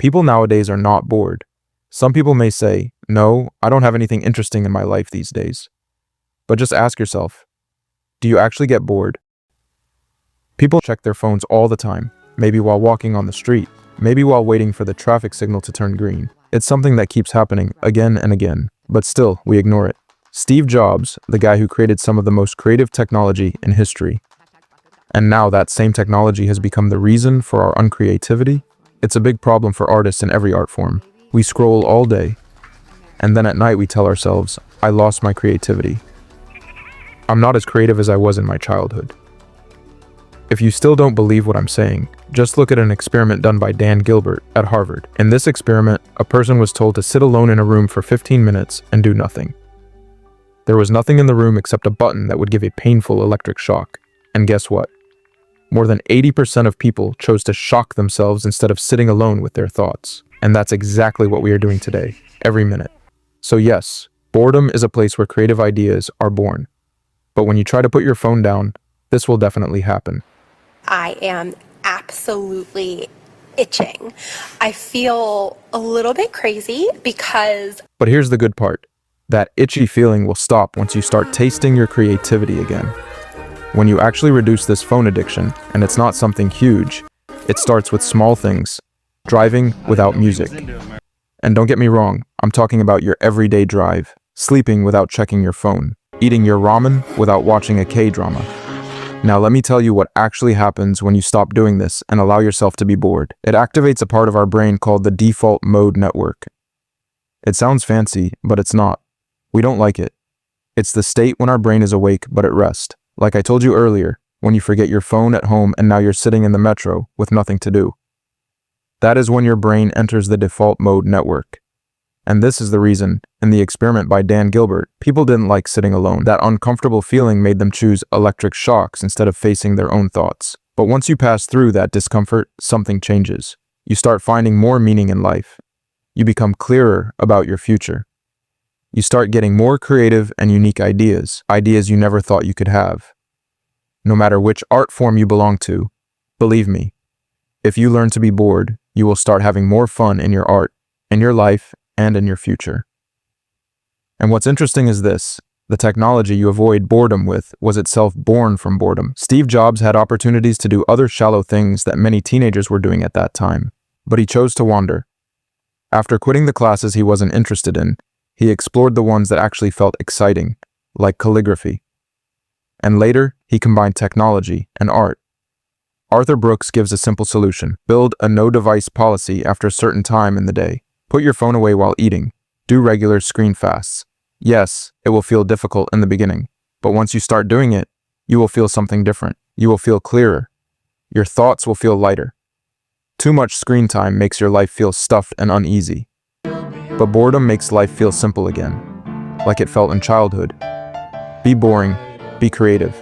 People nowadays are not bored. Some people may say, no, I don't have anything interesting in my life these days. But just ask yourself, do you actually get bored? People check their phones all the time, maybe while walking on the street, maybe while waiting for the traffic signal to turn green. It's something that keeps happening again and again, but still, we ignore it. Steve Jobs, the guy who created some of the most creative technology in history, and now that same technology has become the reason for our uncreativity. It's a big problem for artists in every art form. We scroll all day, and then at night we tell ourselves, I lost my creativity. I'm not as creative as I was in my childhood. If you still don't believe what I'm saying, just look at an experiment done by Dan Gilbert at Harvard. In this experiment, a person was told to sit alone in a room for 15 minutes and do nothing. There was nothing in the room except a button that would give a painful electric shock. And guess what? More than 80% of people chose to shock themselves instead of sitting alone with their thoughts. And that's exactly what we are doing today, every minute. So yes, boredom is a place where creative ideas are born. But when you try to put your phone down, this will definitely happen. I am absolutely itching. I feel a little bit crazy because... But here's the good part. That itchy feeling will stop once you start tasting your creativity again. When you actually reduce this phone addiction, and it's not something huge, it starts with small things. Driving without music. And don't get me wrong, I'm talking about your everyday drive. Sleeping without checking your phone. Eating your ramen without watching a K-drama. Now let me tell you what actually happens when you stop doing this and allow yourself to be bored. It activates a part of our brain called the default mode network. It sounds fancy, but it's not. We don't like it. It's the state when our brain is awake but at rest. Like I told you earlier, when you forget your phone at home and now you're sitting in the metro with nothing to do. That is when your brain enters the default mode network. And this is the reason, in the experiment by Dan Gilbert, people didn't like sitting alone. That uncomfortable feeling made them choose electric shocks instead of facing their own thoughts. But once you pass through that discomfort, something changes. You start finding more meaning in life. You become clearer about your future. You start getting more creative and unique ideas you never thought you could have. No matter which art form you belong to, believe me, if you learn to be bored, you will start having more fun in your art, in your life, and in your future. And what's interesting is this, the technology you avoid boredom with was itself born from boredom. Steve Jobs had opportunities to do other shallow things that many teenagers were doing at that time, but he chose to wander. After quitting the classes he wasn't interested in, he explored the ones that actually felt exciting, like calligraphy. And later, he combined technology and art. Arthur Brooks gives a simple solution. Build a no-device policy after a certain time in the day. Put your phone away while eating. Do regular screen fasts. Yes, it will feel difficult in the beginning, but once you start doing it, you will feel something different. You will feel clearer. Your thoughts will feel lighter. Too much screen time makes your life feel stuffed and uneasy. But boredom makes life feel simple again, like it felt in childhood. Be boring, be creative.